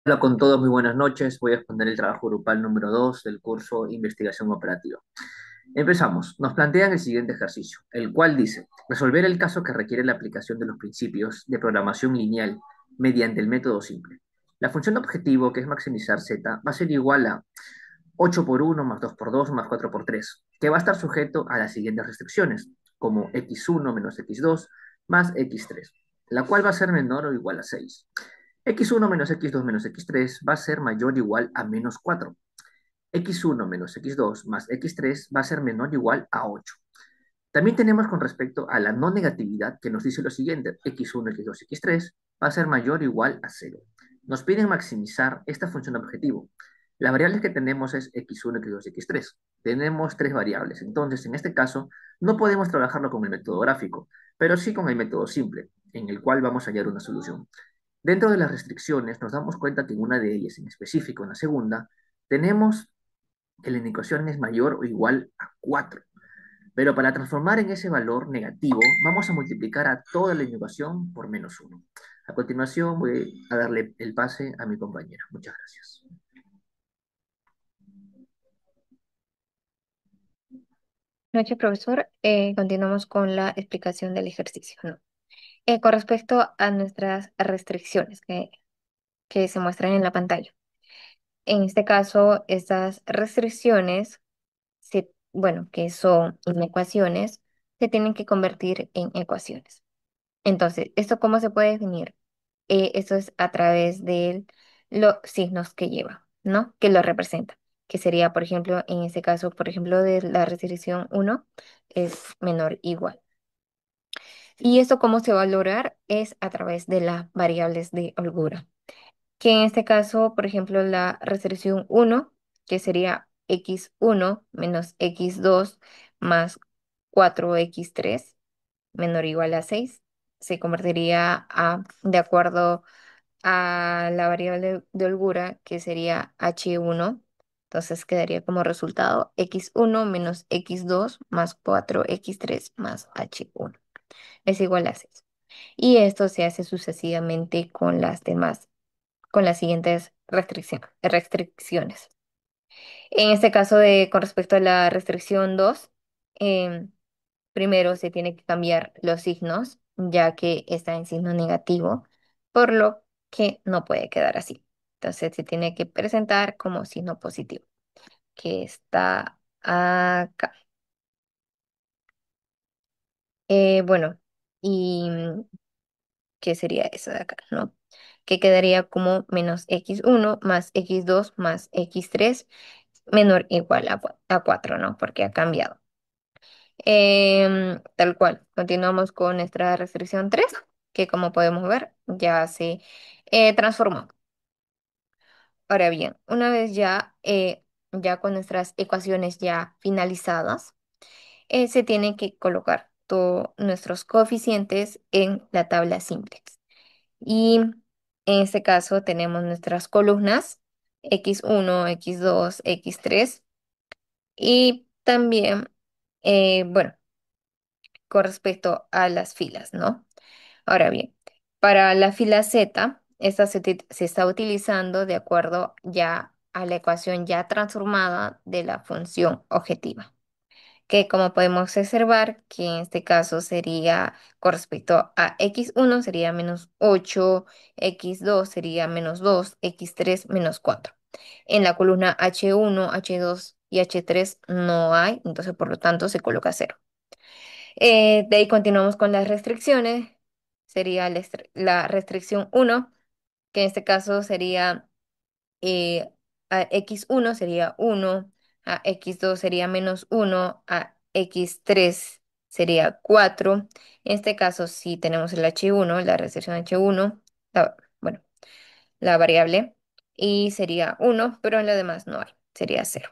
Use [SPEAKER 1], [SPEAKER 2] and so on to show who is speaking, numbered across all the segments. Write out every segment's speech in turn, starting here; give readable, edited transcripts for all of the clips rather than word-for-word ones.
[SPEAKER 1] Hola con todos, muy buenas noches. Voy a exponer el trabajo grupal número 2 del curso Investigación Operativa. Empezamos. Nos plantean el siguiente ejercicio, el cual dice, resolver el caso que requiere la aplicación de los principios de programación lineal mediante el método simple. La función objetivo, que es maximizar z, va a ser igual a 8 por 1 más 2 por 2 más 4 por 3, que va a estar sujeto a las siguientes restricciones, como x1 menos x2 más x3, la cual va a ser menor o igual a 6. X1 menos X2 menos X3 va a ser mayor o igual a menos 4. X1 menos X2 más X3 va a ser menor o igual a 8. También tenemos con respecto a la no negatividad que nos dice lo siguiente, X1, X2, X3 va a ser mayor o igual a 0. Nos piden maximizar esta función objetivo. Las variables que tenemos es X1, X2, X3. Tenemos tres variables, entonces en este caso no podemos trabajarlo con el método gráfico, pero sí con el método simple, en el cual vamos a hallar una solución. Dentro de las restricciones, nos damos cuenta que en una de ellas, en específico en la segunda, tenemos que la inecuación es mayor o igual a 4. Pero para transformar en ese valor negativo, vamos a multiplicar a toda la inecuación por menos 1. A continuación, voy a darle el pase a mi compañera. Muchas gracias.
[SPEAKER 2] Noche, profesor. Continuamos con la explicación del ejercicio, ¿no? Con respecto a nuestras restricciones que se muestran en la pantalla. En este caso, estas restricciones, bueno, que son inecuaciones, se tienen que convertir en ecuaciones. Entonces, ¿esto cómo se puede definir? Esto es a través de los signos que lleva, ¿no? Que lo representa. Que sería, por ejemplo, en este caso, por ejemplo, de la restricción uno es menor o igual. Y esto cómo se va a lograr es a través de las variables de holgura. Que en este caso, por ejemplo, la restricción uno, que sería x1 menos x2 más 4x3 menor o igual a 6 se convertiría de acuerdo a la variable de holgura, que sería h1. Entonces quedaría como resultado x1 menos x2 más 4x3 más h1 es igual a 6. Y esto se hace sucesivamente con las demás, con las siguientes restricciones. En este caso, con respecto a la restricción 2, em, primero se tiene que cambiar los signos, ya que está en signo negativo, por lo que no puede quedar así. Entonces se tiene que presentar como signo positivo, que está acá. Bueno, y ¿qué sería eso de acá, no? Que quedaría como menos x1 más x2 más x3 menor o igual a 4, ¿no? Porque ha cambiado. Tal cual. Continuamos con nuestra restricción 3, que como podemos ver ya se transformó. Ahora bien, una vez ya con nuestras ecuaciones ya finalizadas, se tienen que colocar todos nuestros coeficientes en la tabla simplex. Y en este caso tenemos nuestras columnas x1, x2, x3 y también, bueno, con respecto a las filas, ¿no? Ahora bien, para la fila Z, esta se está utilizando de acuerdo ya a la ecuación ya transformada de la función objetiva, que como podemos observar, que en este caso sería con respecto a x1 sería menos 8, x2 sería menos 2, x3 menos 4. En la columna h1, h2 y h3 no hay, entonces por lo tanto se coloca cero. De ahí continuamos con las restricciones. Sería la restricción uno, que en este caso sería a x1 sería uno, a x2 sería menos uno, a x3 sería 4. En este caso, si tenemos el h1, la restricción h1, bueno, la variable, y sería uno, pero en lo demás no hay, sería cero.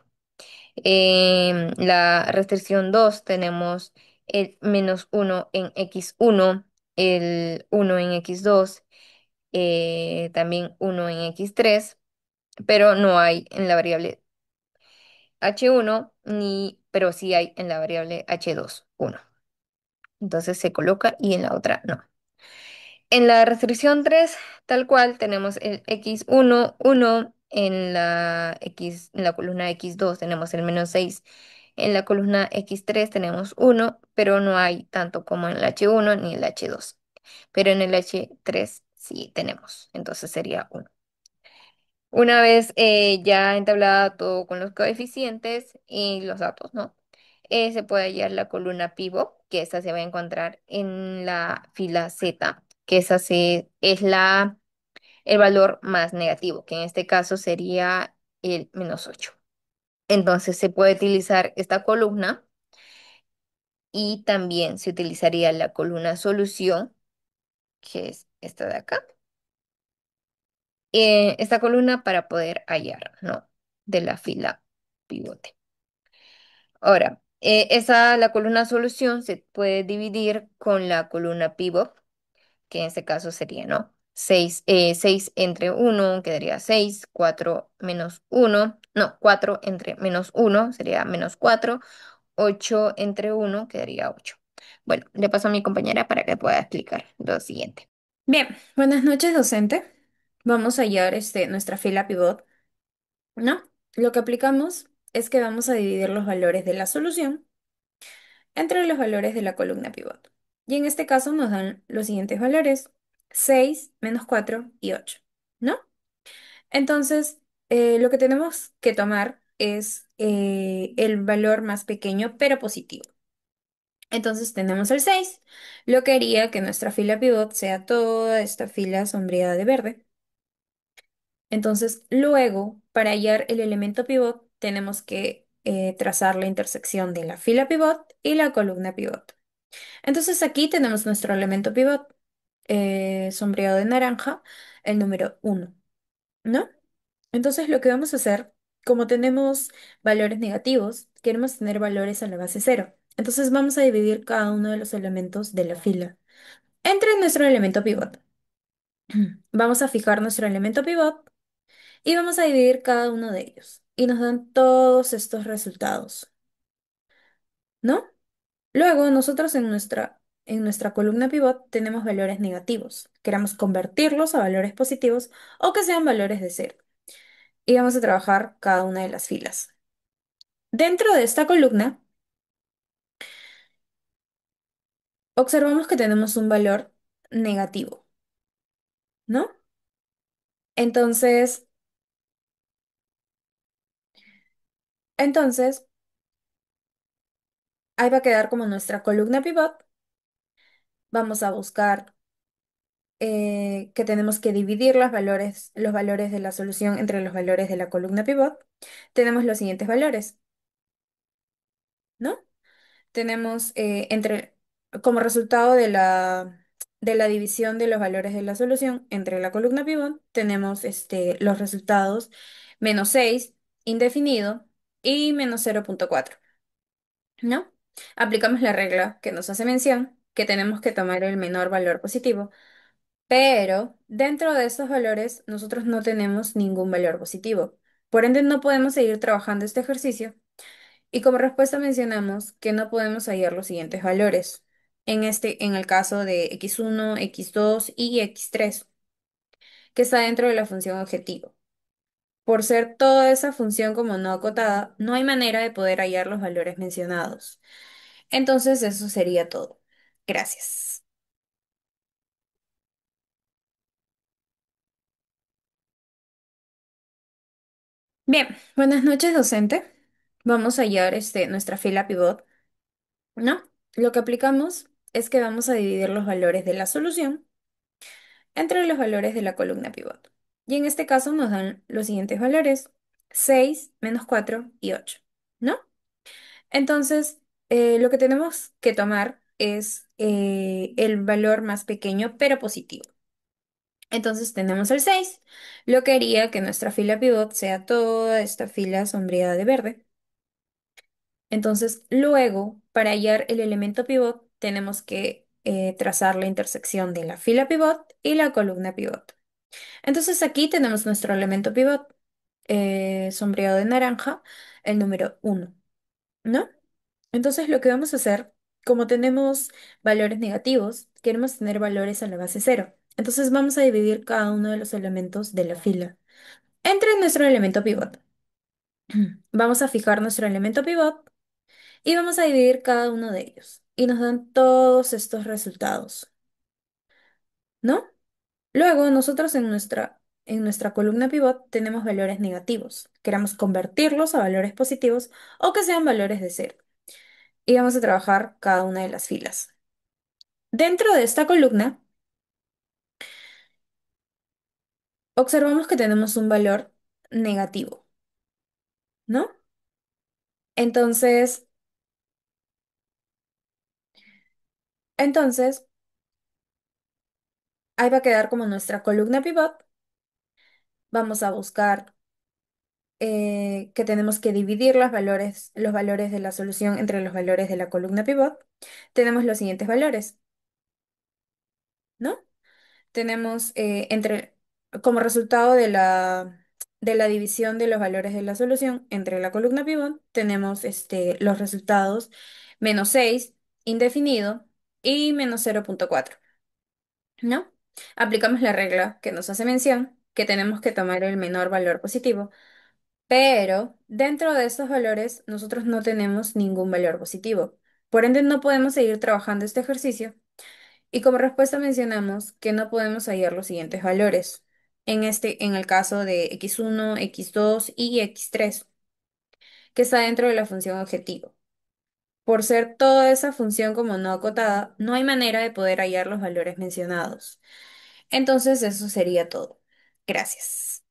[SPEAKER 2] En la restricción 2 tenemos el menos uno en x1, el uno en x2, también uno en x3, pero no hay en la variable h1, pero sí hay en la variable h2, uno. Entonces se coloca y en la otra no. En la restricción 3 tal cual, tenemos el x1 1, en la columna x2 tenemos el -6, en la columna x3 tenemos 1, pero no hay tanto como en el h1 ni el h2, pero en el h3 sí tenemos, entonces sería 1. Una vez ya entablada todo con los coeficientes y los datos, ¿no? Se puede hallar la columna pivot, que esa se va a encontrar en la fila Z, que esa es el valor más negativo, que en este caso sería el -8. Entonces se puede utilizar esta columna y también se utilizaría la columna solución, que es esta de acá, esta columna para poder hallar, ¿no? De la fila pivote. Ahora, la columna solución se puede dividir con la columna pivot, que en este caso sería, ¿no? 6 entre uno quedaría 6, 4 menos uno, no, 4 entre -1 sería -4, 8 entre uno quedaría 8. Bueno, le paso a mi compañera para que pueda explicar lo siguiente.
[SPEAKER 3] Bien, buenas noches, docente. Vamos a hallar nuestra fila pivot, ¿no? Lo que aplicamos es que vamos a dividir los valores de la solución entre los valores de la columna pivot. Y en este caso nos dan los siguientes valores: 6, -4 y 8, ¿no? Entonces, lo que tenemos que tomar es el valor más pequeño, pero positivo. Entonces tenemos el 6, lo que haría que nuestra fila pivot sea toda esta fila sombreada de verde. Entonces, luego, para hallar el elemento pivot, tenemos que trazar la intersección de la fila pivot y la columna pivot. Entonces, aquí tenemos nuestro elemento pivot sombreado de naranja, el número 1, ¿no? Entonces, lo que vamos a hacer, como tenemos valores negativos, queremos tener valores a la base cero. Entonces, vamos a dividir cada uno de los elementos de la fila entre nuestro elemento pivot. Vamos a fijar nuestro elemento pivot y vamos a dividir cada uno de ellos. Y nos dan todos estos resultados, ¿no? Luego, nosotros en nuestra columna pivot tenemos valores negativos. Queremos convertirlos a valores positivos o que sean valores de cero. Y vamos a trabajar cada una de las filas. Dentro de esta columna, observamos que tenemos un valor negativo, ¿no? Entonces, entonces, ahí va a quedar como nuestra columna pivot. Vamos a buscar que tenemos que dividir los valores de la solución entre los valores de la columna pivot. Tenemos los siguientes valores, ¿no? Tenemos como resultado de la división de los valores de la solución entre la columna pivot, tenemos los resultados: -6 indefinido y -0,4, ¿no? Aplicamos la regla que nos hace mención que tenemos que tomar el menor valor positivo. Pero dentro de estos valores nosotros no tenemos ningún valor positivo. Por ende, no podemos seguir trabajando este ejercicio. Y como respuesta mencionamos que no podemos hallar los siguientes valores. En el caso de x1, x2 y x3, que está dentro de la función objetivo. Por ser toda esa función como no acotada, no hay manera de poder hallar los valores mencionados. Entonces, eso sería todo. Gracias. Bien, buenas noches, docente. Vamos a hallar nuestra fila pivot, ¿no? Lo que aplicamos es que vamos a dividir los valores de la solución entre los valores de la columna pivot. Y en este caso nos dan los siguientes valores: 6, -4 y 8, ¿no? Entonces, lo que tenemos que tomar es el valor más pequeño, pero positivo. Entonces tenemos el 6, lo que haría que nuestra fila pivot sea toda esta fila sombreada de verde. Entonces, luego, para hallar el elemento pivot, tenemos que trazar la intersección de la fila pivot y la columna pivot. Entonces, aquí tenemos nuestro elemento pivot sombreado de naranja, el número 1, ¿no? Entonces, lo que vamos a hacer, como tenemos valores negativos, queremos tener valores a la base cero. Entonces vamos a dividir cada uno de los elementos de la fila entre nuestro elemento pivot. Vamos a fijar nuestro elemento pivot y vamos a dividir cada uno de ellos. Y nos dan todos estos resultados, ¿no? Luego nosotros en nuestra columna pivot tenemos valores negativos. Queremos convertirlos a valores positivos o que sean valores de cero. Y vamos a trabajar cada una de las filas. Dentro de esta columna, observamos que tenemos un valor negativo, ¿no? Entonces, entonces, ahí va a quedar como nuestra columna pivot. Vamos a buscar que tenemos que dividir los valores de la solución entre los valores de la columna pivot. Tenemos los siguientes valores, ¿no? Tenemos como resultado de la división de los valores de la solución entre la columna pivot, tenemos los resultados -6 indefinido, y -0,4, ¿no? Aplicamos la regla que nos hace mención que tenemos que tomar el menor valor positivo, pero dentro de estos valores nosotros no tenemos ningún valor positivo. Por ende, no podemos seguir trabajando este ejercicio y como respuesta mencionamos que no podemos hallar los siguientes valores. En el caso de x1, x2 y x3, que está dentro de la función objetivo. Por ser toda esa función como no acotada, no hay manera de poder hallar los valores mencionados. Entonces, eso sería todo. Gracias.